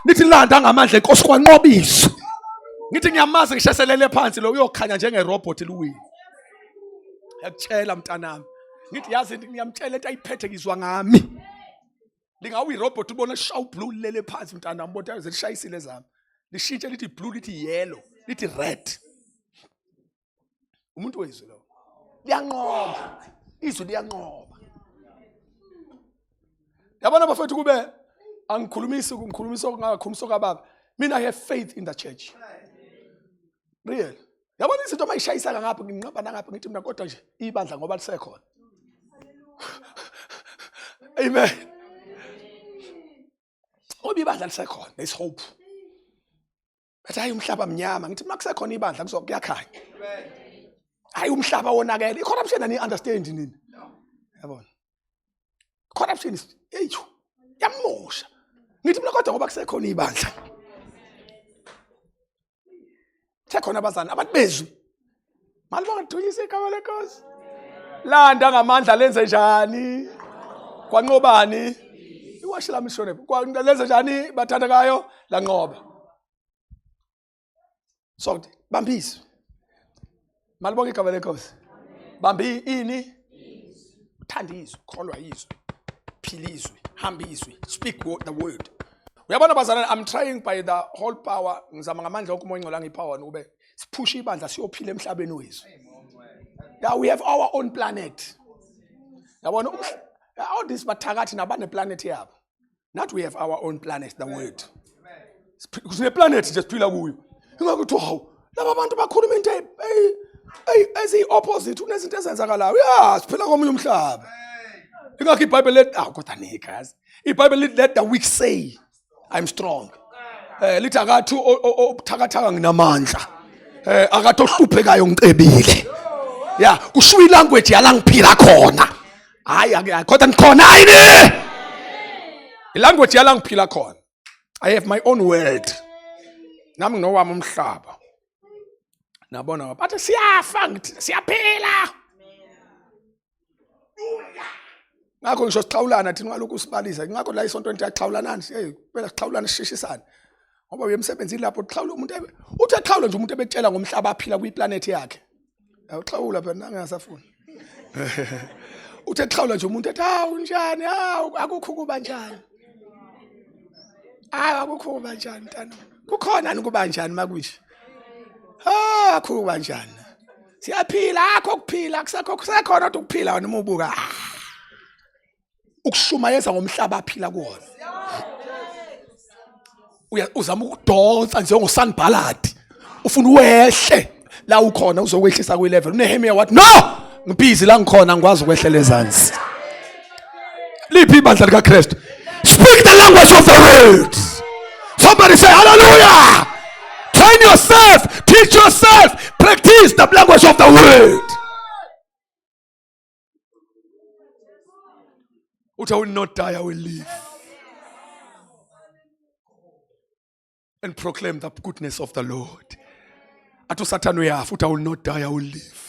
nithi landa ngamandla enkosi kwanqobiswa. Ngithi ngiyamazi ngishaselele phansi lo uyokhanya njengerobot luwini. Yakutshela mntanami. Ngithi yazi ngiyamtshela into ayiphethe kizwa ngami. Lingawi robot ubona shaw blue lele phansi mntanami bodwa zilishayisile zami. Lishintshe lithi blue lithi yellow lithi red. Umuntu wezwe lo. Liyanqoba. Izwi liyanqoba. Yabona bafethu kube angikhulumisi ngakhulumisa kababa. Mina I have faith in the church. Real. Yabona izinto mayishayisa ngapha nginqaba nangapha ngithi mina kodwa nje ibandla ngoba lisekhona. Amen. Ngoba ibandla lisekhona, there's hope. Bathi hayi umhlaba mnyama, ngithi makusekhona ibandla kuyakhanya. Hayi umhlaba wonakele. I-corruption ani understand nini? Yabona. Corruption is yamosha. Ngithi mina kodwa ngoba kusekhona ibandla. Sekhona abazana abantu bezwi. Mali bangathulisa igama lenkosi. Landa ngamandla lenze njani? Kwanqobani? Iwashi lami shone. Lenze njani bathandakayo lanqoba. So bambisi. Mali bonke igama lenkosi. Bambi ini? Thanda izwi, kholwa izwi. Phila izwi, hamba izwi, speak the word. Uyabona bazalwane, I'm trying by the whole power ngizama ngamandla onke umoya ngcola ngipower ube siphusha ibandla siyophila emhlabeni wethu. Yeah, we have our own planet. Yabona all this bathakathi nabane planet yabo. Not we have our own planet, the word. Kusine planet nje siphila kuyo. Ingakuthi hawu laba bantu bakhuluma into ezi opposite unezinto ezenzakalayo. Yeah, siphila komunye umhlaba. Ingakho iBhayibheli let kodwa nikazi. iBhayibheli let the weak say I'm strong. Lithi akathi obuthakathaka nginamandla. Akathi ohluphekayo ngiqebile. Yeah, kushuya ilanguage yala ngiphila khona. Hayi kodwa nikhona ayini. Ilanguage yala ngiphila khona. I have my own world. Nami nginowami umhlaba. Nabona bathi siyafa ngithi siyaphila. Ngakho ngisho sixhawulana thina ngalokhu sibalisa. Ngakho la isonto into yaxhawulana nje. Phela sixhawulana sishishisana. Ngoba uyemsebenzini lapho uxhawula umuntu uthi exhawula nje umuntu ebetshela ngomhlaba aphila kwiplanet yakhe. Uxhawula phela nangasafuni. Uthi exhawula nje umuntu ethi hawu njani hawu akukho kuba njani. Akukho kuba njani mntana. Kukhona ukuba njani makusho. Akukho kuba njani. Siyaphila akho kuphila kusekhona kodwa ukuphila wena umubuka. Ukushumayeza ngomhlaba aphila kuwona. Uzama ukudonsa njengosanbaladi. Ufuna uwehle la ukhona uzokwehlisa kwi-level. uNehemiya wathi no! Ngibhizi la ngikhona ngikwazi ukwehlela ezansi. Liphi ibandla likaKristu? Speak the language of the word. Somebody say hallelujah. Train yourself, teach yourself, practice the language of the word. I will not die, I will live. And proclaim the goodness of the Lord. Atu Satan uyafa, I will not die, I will live.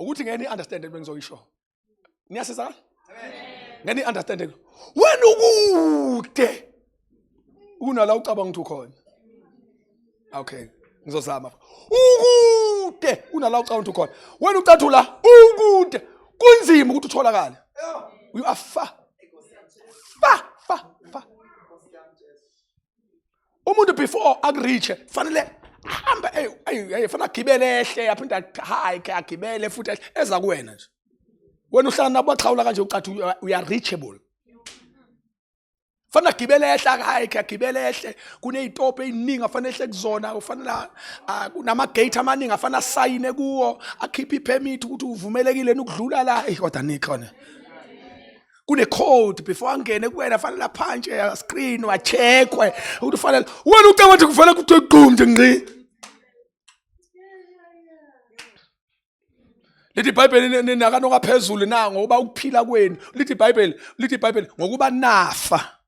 Ukuthi ngeni understanding bengizoyisho. Niyasizana? Ngeni understanding. Wena ukude. Unala ucabanga ukuthi ukhona. Okay, ngizozama. Ukude unala ucabanga ukuthi ukhona. Wena ucathula ukude. Kunzima ukuthi utholakale. You are far. Umuntu before akureach fanele hamba fana gibele ehle yaphinda hike agibele futhi eza kuwena nje. Wena uhlala nabo baxhawula kanje ucathi uya reachable. Fana gibele ehle hike agibele ehle kunezitopo eziningi afanele ehle kuzona ufanele kunama gate amaningi afana sign kuwo akhipha ipermit ukuthi uvumelekile ukudlula la kodwa nikhona. Kune code before angene kuwena fanele aphanje screen wa checkwe ukuthi fanele wena ucaba ukuthi kufanele kuthi equmje ngqi. Lithi iBhayibheli nakanoka phezulu na ngoba ukuphila kwenu lithi iBhayibheli ngokuba nafa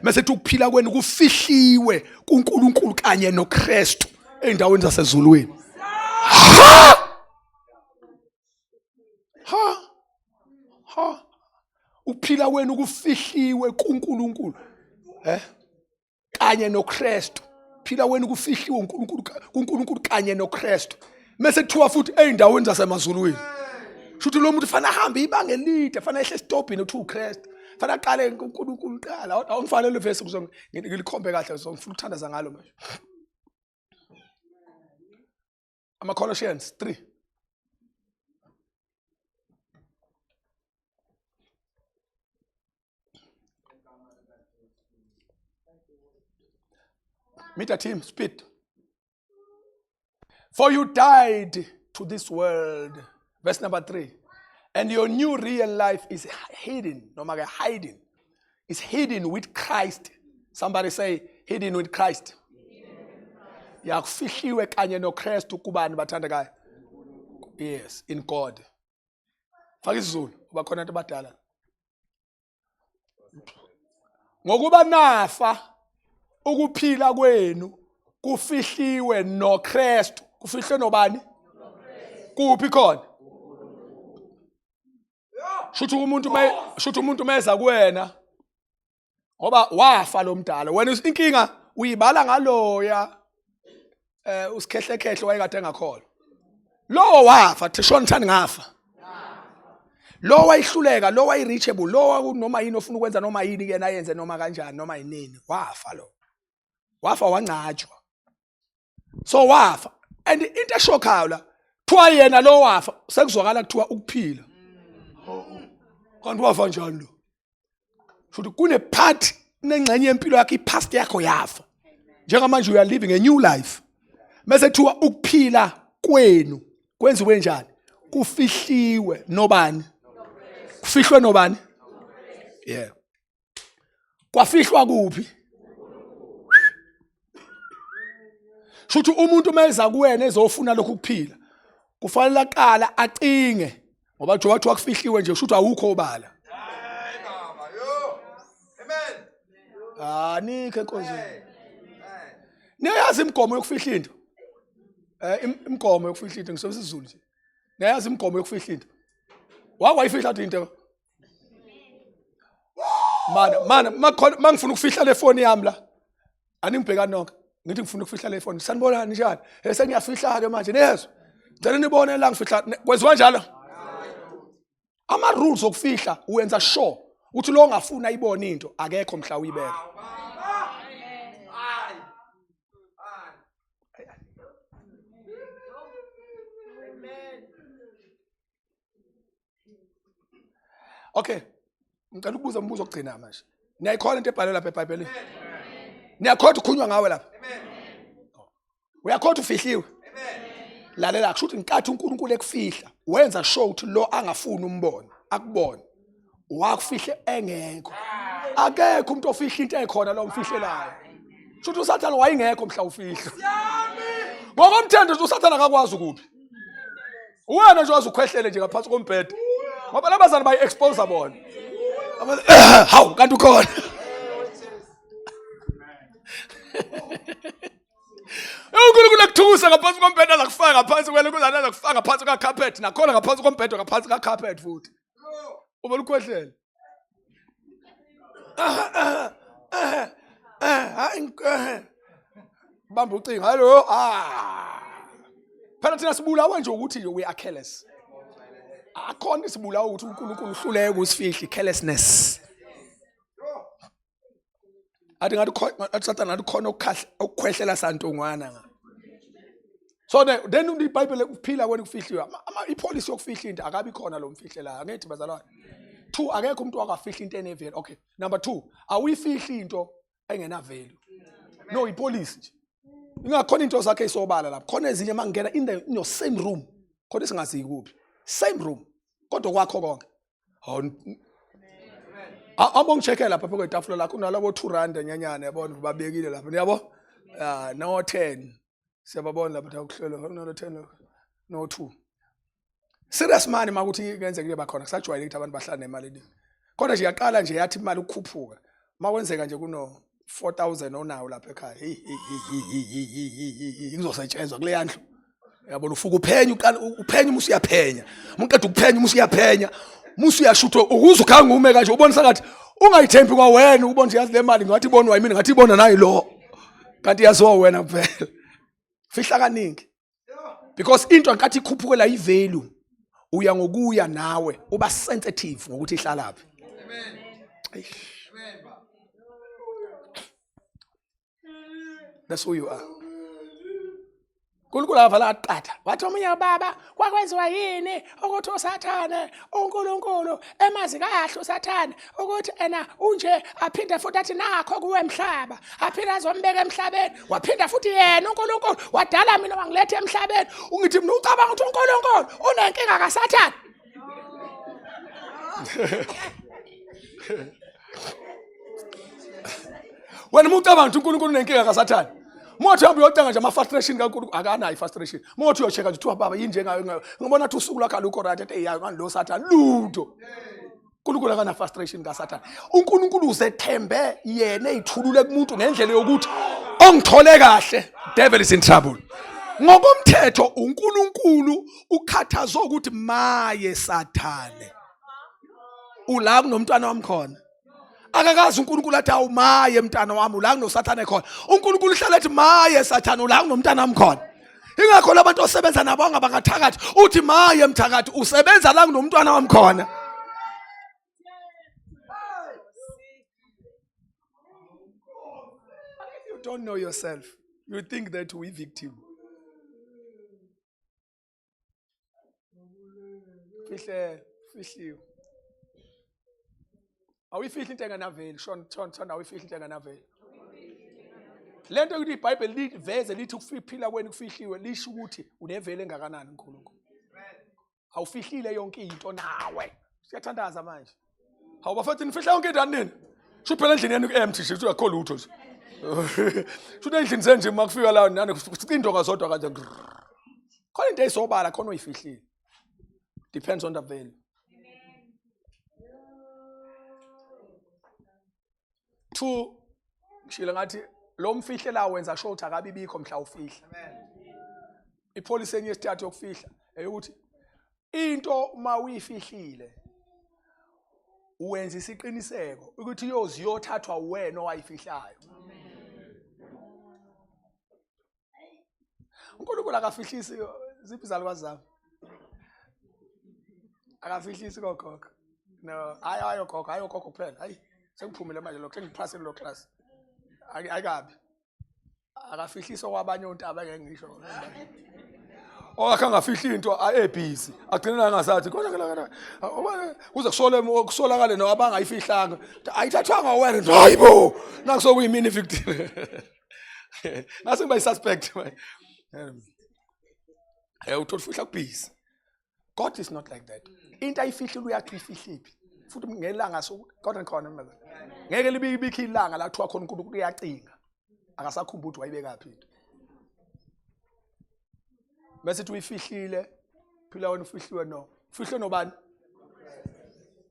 mase kuthi ukuphila kwenu kufihliwe kuNkulunkulu kanye noKristu endaweni zasezulwini. Ha, ukuphila kwenu kufihliwe kuNkulunkulu. Kanye noKristu. Phila wena kufihliwe uNkulunkulu kanye noKristu. Mase kuthiwa futhi eindaweni zasemazulwini. Shuthi lo muntu fana ahambe ibanga elide, fana ehle stopini uthi uKristu. Fana aqale uNkulunkulu qala. Awungifanele verse kuzo ngilikhombe kahle so ngifuna ukuthandaza ngalo manje. Colossians 3. Meet a team, speed. For you died to this world. Verse number 3. And your new real life is hidden, no matter hiding. It's hidden with Christ. Somebody say, hidden with Christ. Yakufihliwe kanye noKristu kubani bathandekayo. Yes, in God. Faka isiZulu, uba khona abantu abadala. Ngokuba nafa ukuphila kwenu kufihliwe noKristu. Kufihlwe nobani? Kuphi khona? Shuthi umuntu meza kuwena ngoba wafa lo mdala. Wena inkinga uyibala ngaloya usikhehlekhehle wayekade engakholwa. Lo wafa thishona thani ngafa. Lo wayihluleka, lo wayireachable, lo noma yini ofuna ukwenza noma yini yena ayenze noma kanjani noma yinini. Wafa lo. Wafa wangcatshwa. So wafa. And into eshokhayo la kuthiwa yena lo wafa sekuzwakala kuthiwa ukuphila. Kanti wafa njani lo? Futhi kune part nengxenye yempilo yakhe ipast yakho yafa. Njengamanje you are living a new life. Mase kuthiwa ukuphila kwenu kwenziwe njani? Kufihliwe nobani? Kufihlwe nobani? Yeah. Kwafihlwa kuphi? Shuthi umuntu meza kuwena ezofuna lokhu kuphila kufanele aqala acinge ngoba nje wathi wakufihliwe nje shuthi awukho obala. Hayi baba yo. Amen. Nikho enkonzweni. Niyazi imigomo yokufihla into? Imigomo yokufihla into ngisebenzisa isiZulu nje. Niyazi imigomo yokufihla into? Wakwayifihla into? Mana mangifuna ukufihla le phone yami la. Aningibhekani nonke. Ngithi ngifuna ukufihla le phone. Sanibona njani? Sengiyafihla ke manje niyezwa. Ngicela nibone la ngifihla kwenziwa njalo. Ama rules okufihla uyenza sure uthi lo ongafuna ayibone into akekho mhla uyibeka. Okay. Ngicela ukubuza umbuzo ogcina manje. Niyayikholwa into ebhalwe lapha eBhayibhelini? Niyakholwa ukukhunywa ngawe lapha? Uyakholwa ufihliwe? Lalela kushuthi inkathi uNkulunkulu ekufihla wenza sure ukuthi lo angafuni umbone akubone wakufihle engekho akekho umuntu ofihla into ekhona lo mfihlelayo shuthi uSathane wayengekho mhla ufihla ngokomthando nje uSathane akakwazi kuphi wena nje wazi ukhwehlele nje ngaphansi kombhede ngoba labazali bayi expose bona hawu kanti ukhona uNkulunkulu akuthusa ngaphansi kombhede azakufaka ngaphansi kwena kuzana azakufaka ngaphansi ka carpet nakhona ngaphansi kombhede ngaphansi ka carpet futhi uba ukhohlele bamba ucinga hallo phela thina sibulawa nje ukuthi we are careless akhona sibulawa ukuthi uNkulunkulu uhluleke ukusifihla carelessness athi ngathi Sathane ngathi khona ukukhwehlela santongwana nga so then iBhayibheli ukuphila kwenu kufihliwe ipolicy yokufihla into akabi khona lo mfihlelayo angithi bazalwane 2 akekho umuntu wakafihla into enevelu okay number 2 awuyifihli into engena value no ipolicy nje ingakhona into zakhe isobala lapha khona ezinye mangena in your same room khona singazi kuphi same room kodwa kwakho konke abongicheke lapha phela kwetafula lakho unalabo 2 rand nyanyane yabona babekile lapha niyabo no 10 siyababona lapha ukuhlola no 10 no 2 serious money makuthi kwenze kube bakhona kusajwayele ukuthi abantu bahlala nemali eningi kodwa nje yaqala nje yathi imali ukukhuphuka makwenzeka nje kuno 4000 onawo lapha ekhaya ngizosetshenzwa kule yandlu yabona ufuka uphenya uphenya umusi uyaphenya umqeda ukuphenya umusi uyaphenya musu uyashutha ukuze ukhanga ume kanje ubonisa ngathi ungayithembi kwa wena ubona yazi le mali ngathi ibonwa yimini ngathi ibona nayi lo kanti yaziwa wena kuphela fihla kaningi because into ngathi ikhuphukela ivalue uya ngokuya nawe uba sensitive ngokuthi ihlala phi. Amen. That's who you are. UNkulunkulu avala aqatha wathi omunye baba kwakwenziwa yini ukuthi uSathane uNkulunkulu emazi kahle uSathane ukuthi ena unje aphinde futhi athi nakho kuwe emhlaba aphinde azombeka emhlabeni waphinda futhi yena uNkulunkulu wadala mina wangiletha emhlabeni ungithi mina ucabanga ukuthi uNkulunkulu unenkinga kaSathane. Wena ucabanga ukuthi uNkulunkulu unenkinga kaSathane mothi uhambe uyocanga nje ama frustration kaNkulunkulu akanayo frustration mothi uyocheka nje uthiwa baba yini njengayo ngibona ukuthi usuku lakho alukho right ethi yayo ngani lo Sathane ludo uNkulunkulu akana frustration kaSathane. uNkulunkulu uzethembe yena ezithulule kumuntu ngendlela yokuthi ongithole kahle devil is in trouble. Ngokomthetho uNkulunkulu ukhathaza ukuthi maye Sathane ula kunomntwana wami khona akakazi uNkulunkulu athi awumaye mntana wami ula kunoSathane khona. uNkulunkulu uhlala ethi maye Sathane ula kunomntana wami khona. Ingakho labantu osebenza nabo ngabangathakathi uthi maye mthakathi usebenza la kunomntwana wami khona. You don't know yourself. You think that we victim. Fihliwe. Awuyifihli into enganaveli shona awuyifihli into enganaveli. Lento ukuthi iBhayibheli liveze lithi ukuphila kweni kufihliwe lisho ukuthi unevele engakanani uNkulunkulu. Awufihlile yonke into nawe. Siyathandaza manje. Hawu bafethu nifihla yonke into nini? Shuphela endlini yenu empty nje akho lutho nje. Shuthe endlini senje makufika la nani kucinto ngazodwa kanje. Khona into eyisobala khona uyifihlile. Depends on the value. Two, ngishilo ngathi lo mfihlela wenza sure ukuthi akabi bikho mhla ufihla. Amen. Ipolice enye isithathu yokufihla ukuthi into uma uyifihlile uwenza isiqiniseko ukuthi yoziyothathwa wena owayifihlayo. uNkulunkulu akafihlisi ziphi izalukwazi zami. Akafihlisi kokhokho. No, ayo khokho kuphela. Hayi sengiphumile manje lokho sengiphasile lo class. Ayikabi. Akafihlisa kwabanye untaba ngeke ngisho. Okha ngafihla into ebusy. Agcina ngasathi kodwa kuze kusolakale no abangayifihlanga. Ayithathwanga wena hayibo. Nakusokuyimini victim. Nasi ngiba suspect. Utofihla kubusy. God is not like that. Into ayifihlile uyathi ifihliphi. Futhi ngelanga so kodwa khona manje. Ngeke libikho ilanga la kuthiwa khona uNkulunkulu uyacinga. Akasakhumbuthi ukuthi wayibeka phi into. Bese uyifihlile phila wena ufihliwe no. Ufihle nobani?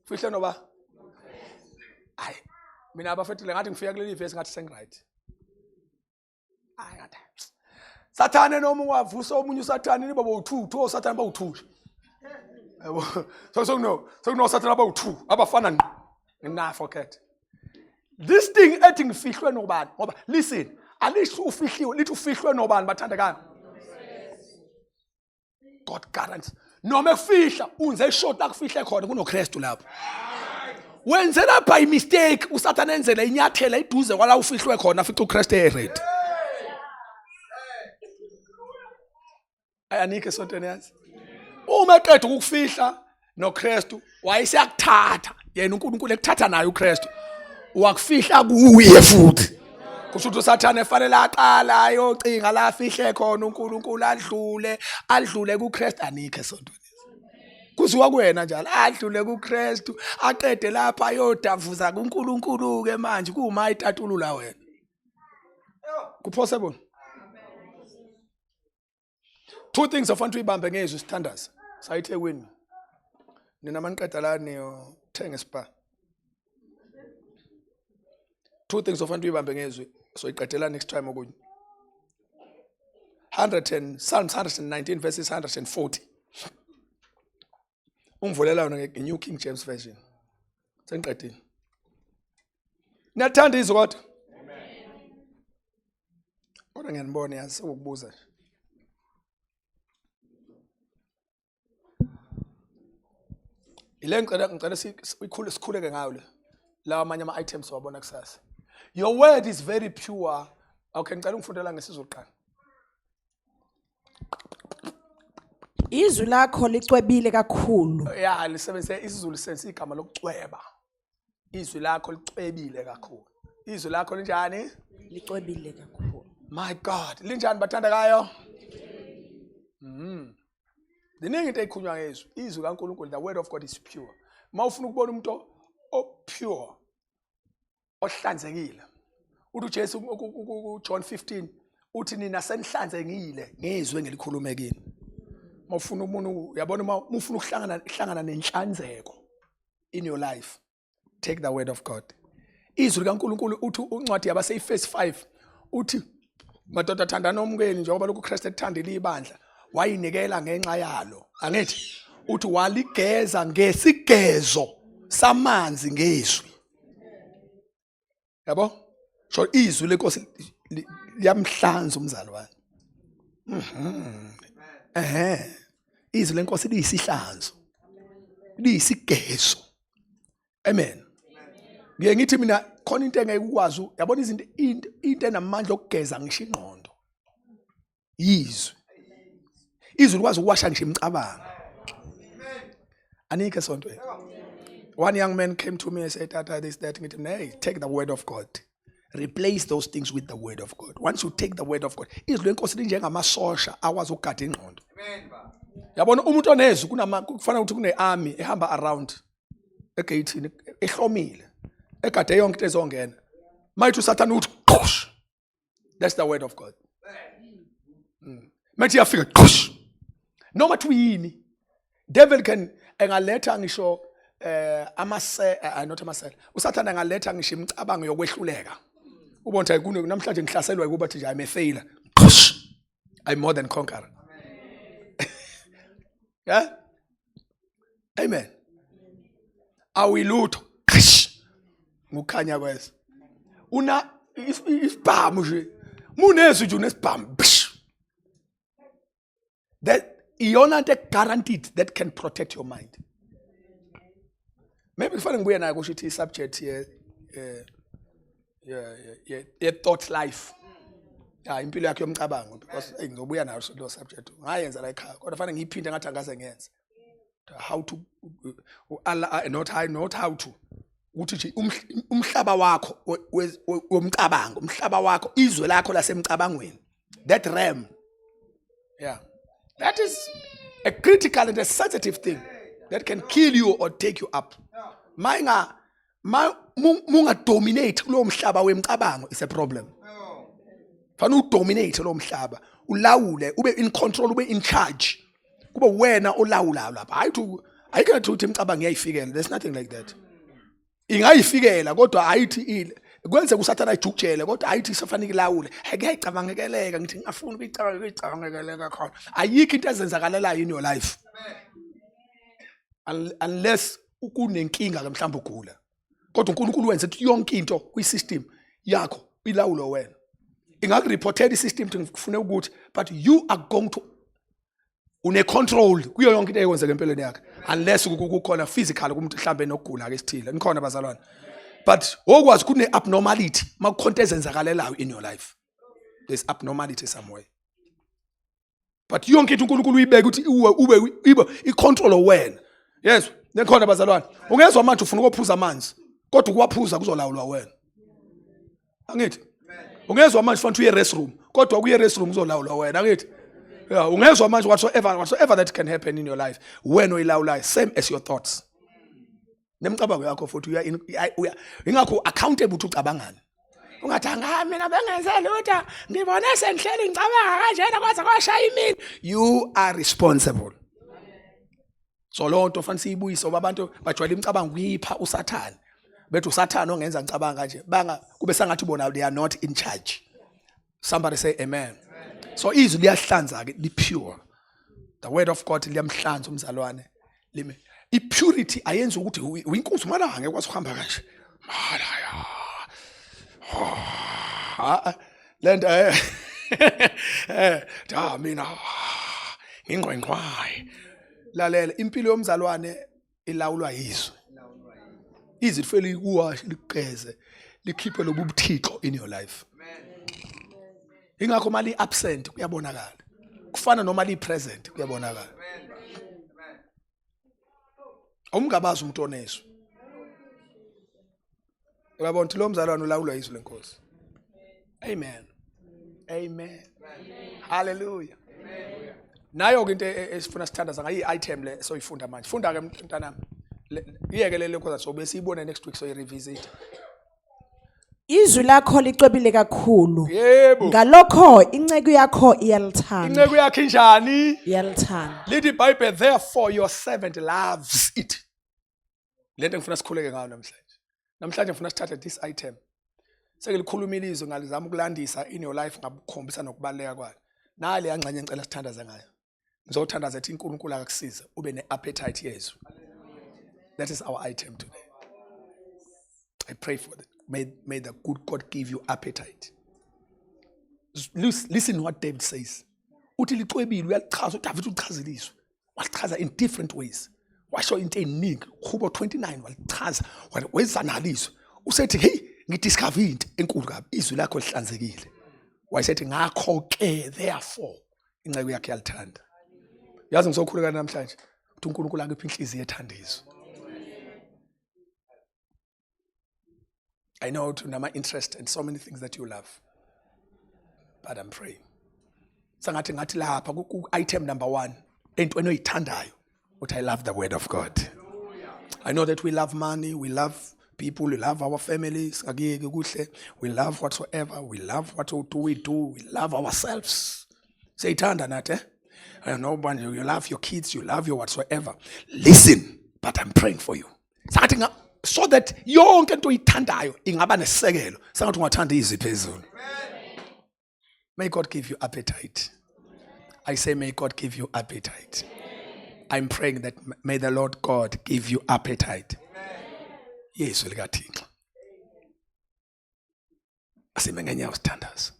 Ufihle noba? Hayi. Mina abafetile ngathi ngifika kuleli verse ngathi sengright. Hayi ngathi. Sathane noma ungavusa omunye uSathane niba bowu2 oSathane bawu2. So Sathane bawu2 abafana na forget. This thing ethi ngifihlwe nobani ngoba listen alisho ufihliwe lithi ufihlwe nobani bathandekana. God guarantees noma ekufihla unze short la kufihle khona kunoKristu lapho. Wenzela by mistake uSathane enzela inyathela iduze kwala ufihlwe khona fica uKristu ered. Ayanike sontweni yazi. Uma eqeda ukufihla noKristu wayesiyakuthatha yena uNkulunkulu ekuthatha naye uKristu wakufihla kuye futhi. Kusho ukuthi uSathane efanele aqala ayocinga la afihle khona uNkulunkulu adlule kuKristu anike sontweni. Kuziwa kuwena njalo adlule kuKristu aqede lapha ayodavuza kuNkulunkulu ke manje kuma itatulula wena. Kupossible. Two things ofanele uyibambe ngezwe sithandaza. Sayithe wini. Nina maniqeda la niyothenga spa. Two things ofanele uyibambe ngezwe so iqedela next time okunye. Psalms 119 verses 140. ungivulela yona nge-New King James Version. Sengiqedile. Niyathanda izwi kodwa? Kodwa ngiyanibona yazi sokubuza nje. Ile ngicela sikhuleke ngayo le. Lawa amanye ama-items wabona kusasa. Your word is very pure. Okay, ngicela ungifundela ngesizulu qala. Izwi lakho licwebile kakhulu. Yeah, lisebenzise isiZulu sense igama lokucweba. Izwi lakho licwebile kakhulu. Izwi lakho linjani? Licwebile kakhulu. My God, linjani bathandekayo? Ziningi into ezikhulunywa ngezwi. Izwi kaNkulunkulu, the word of God is pure. Mawufuna ukubona umuntu pure, ohlanzekile. Uthi uJesu John 15 uthi nina senihlanzekile ngezwi engilikhulume kini. Mawufuna umuntu uyabona mawufuna ukuhlangana nenhlanzeko in your life, take the word of God. Izwi kaNkulunkulu uthi uncwadi yabase Efesu 5 uthi madoda thandana nomkeni njengoba lokhu uKristu ethandile ibandla wayinikela ngenxa yalo. Angithi uthi waligeza ngesigezo samanzi ngezwi. Yabo? So izwi lenkosi liyamhlanza umzalwane. Izwi lenkosi liyisihlanzo. Liyisigezo. Amen. Ngiye ngithi mina khona into engeke ukwazi, yabona izinto into enamandla okugeza ngisho ingqondo. Izwi. Izwi likwazi ukuwasha ngisho imicabango. Anike sonto. One young man came to me and said, Tata, this, that, hey, take the word of God. Replace those things with the word of God. Once you take the word of God, izwi lenkosi linjengamasosha akwazi ukugada ingqondo. Yabona umuntu onezwi kufanele ukuthi kune-army ehamba around egate ehlomile egade yonke into ezongena. Mayithi uSathane uthi qosh. That's the word of God. Mayithi yafika qosh. Noma thuyini. Devil can engaletha ngisho not amasela. USathane engaletha ngisho imicabango yokwehluleka. Ubona ukuthi namhlanje ngihlaselwa ukuba thi I'm a failure. Qosh. I'm more than conqueror. Yeah? Amen. Awilutho. Ngukhanya kwesa. Una isibhamu nje. Munezwi nje unesibhamu. That iyona into guaranteed that can protect your mind. Maybe kufanele ngibuye nayo kusho ithi subject ye thought life. Yeah, impilo yakhe yomcabango because ngizobuya nayo lo subject. Ngayenza la ekhaya kodwa kufanele ngiyiphinde ngathi angase ngiyenze. How to not how to ukuthi nje umhlaba wakho womcabango, umhlaba wakho izwe lakho lasemcabangweni. That realm. Yeah. That is a critical and a sensitive thing that can kill you or take you up. Munga dominate kulo mhlaba wemcabango is a problem. Fanele udominate lo mhlaba, ulawule, ube in control, ube in charge. Kube wena olawula lapha. Ayikho ukuthi imicabango iyayifikela. There's nothing like that. Ingayifikela kodwa ayithi kwenze uSathane ayijukjele kodwa ayithi sofanele ilawule. Akuyayicabangekeleka ngithi ngafuna ukuyicabangekeleka khona. Ayikho into ezenzakalelayo in your life. Unless ukunenkinga ke mhlawumbe ugula. Kodwa uNkulunkulu wenza ukuthi yonke into kwi-system yakho ilawulo wena. Ingakureported i-system ngifune ukuthi but you are going to une control kuyo yonke into eyenzeka empilweni yakhe unless kukhona physical kumuntu mhlambe nokugula ke sithile nikhona bazalwane. But okwazi kune abnormality makukhonto ezenzakalelayo in your life. There's abnormality somewhere. But yonke into uNkulunkulu uyibeka ukuthi ube icontrol wena. Yes, nikhona bazalwane. Ungezwa manje ufuna ukuphuza amanzi kodwa ukuwaphuza kuzolawulwa wena. Angithi? Ungezwa manje ufuna uye restroom kodwa kuye restroom kuzolawulwa wena. Angithi? Yeah, ungezwa manje whatsoever that can happen in your life when uyilawulayo same as your thoughts. Nemcabango yakho futhi ingakho accountable ukuthi ucabangani. Ungathi mina bengenze lutho ngibone sengihleli ngicabanga kanjena kwaze kwashaya imini. You are responsible. So lonto fanele siyibuyise ngoba abantu bajwayele imicabango kuyipha uSathane. Bethu uSathane ongenza ngicabanga kanje banga kube sangathi bona they are not in charge. Somebody say amen. So izwi liyahlanza ke li pure. The word of God liyamhlanza umzalwane. I-purity ayenzi ukuthi uyinkunzi malanga ngeke kwazi ukuhamba kanje. Malaya. Lento mina ingqwengqwayi. Lalela impilo yomzalwane ilawulwa yizwe. Izwi lifele ikuwashe liqheze likhiphe lobubuthixo in your life. Ingakho mali absent kuyabonakala. Kufana noma li present kuyabonakala. Umngabazi umuntu oneso. Uyabona ukuthi lo mzalwane ulawulwa yizwi lenkosi. Amen. Amen. Hallelujah. Nayo ke into esifuna sithandaza ngayi item le soyifunda manje. Funda ke mntanami. Iyeke le lenkosi so bese ibone next week so I revisit. Izwi lakho licwebile kakhulu. Yebo. Ngalokho inceke yakho iyalithanda. Inceke yakho injani? Iyalithanda. Lithi iBhayibheli therefore your servant loves it. Lento ngifuna sikhuleke ngayo namhlanje. Namhlanje ngifuna sithathe this item. Sekelikhulumile izwi ngalizama ukulandisa in your life ngabukhombisa nokubaleka kwayo. Nale yangxenye ngicela sithandaza ngayo. Ngizothandaza ethi uNkulunkulu akakusiza ube neappetite yezwi. That is our item today. I pray for that. May the good God give you appetite. Listen what David says. Uthi licwebile uyalichaza uDavid uchaza ilizwi. Walichaza in different ways. Washo into eningi. Kubo 29 walichaza wezanalizwe. Usethi hey ngidiscover into enkulu kabi izwi lakho lihlanzekile. Wayesethi ngakho ke therefore inceke yakhe yalithanda. Yazi ngizokhuleka namhlanje uthi uNkulunkulu angiphe inhliziyo ethanda izwi. I know to nama interest and so many things that you love. But I'm praying. Sangathi ngathi lapha ku item number 1 entweni oyithandayo uthi I love the word of God. I know that we love money, we love people, we love our families, we love whatsoever, we love what we do, we love ourselves. Say thanda nathi I know when you love your kids, you love your whatsoever. Listen, but I'm praying for you. Sangathi so that yonke into oyithandayo ingaba nesekelo sangathi ungathanda izwi phezulu. May God give you appetite. I say may God give you appetite. I'm praying that may the Lord God give you appetite. Yes, likaThixo. Asime ngenyawo sithandaza.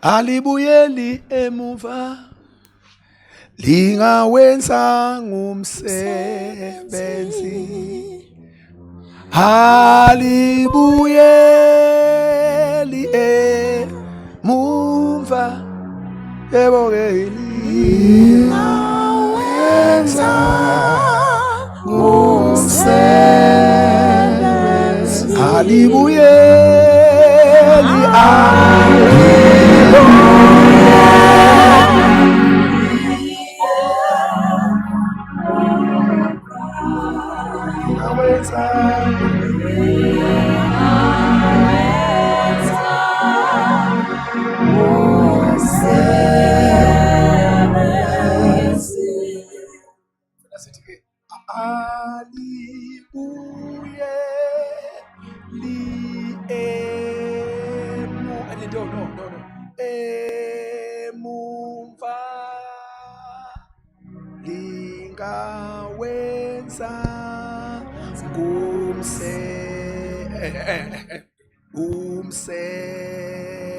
Alibuyeli emuva lingawenza ngumsebenzi. Alibuyeli emuva yebo ke lingawenza ngumsebenzi. Alibuyeli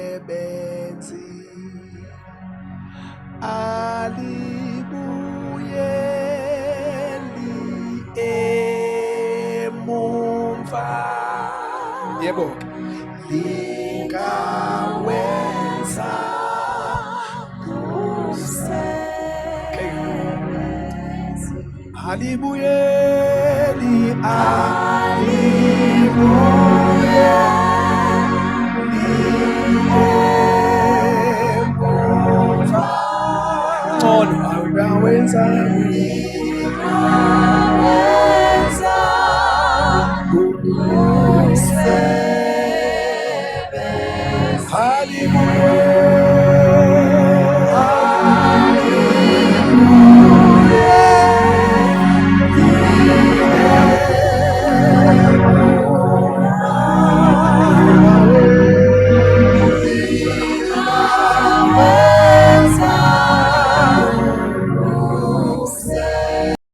umsebenzi. Alibuyeli emuva yebo lingawenza umsebenzi. Alibuyeli emuva ngcono awenza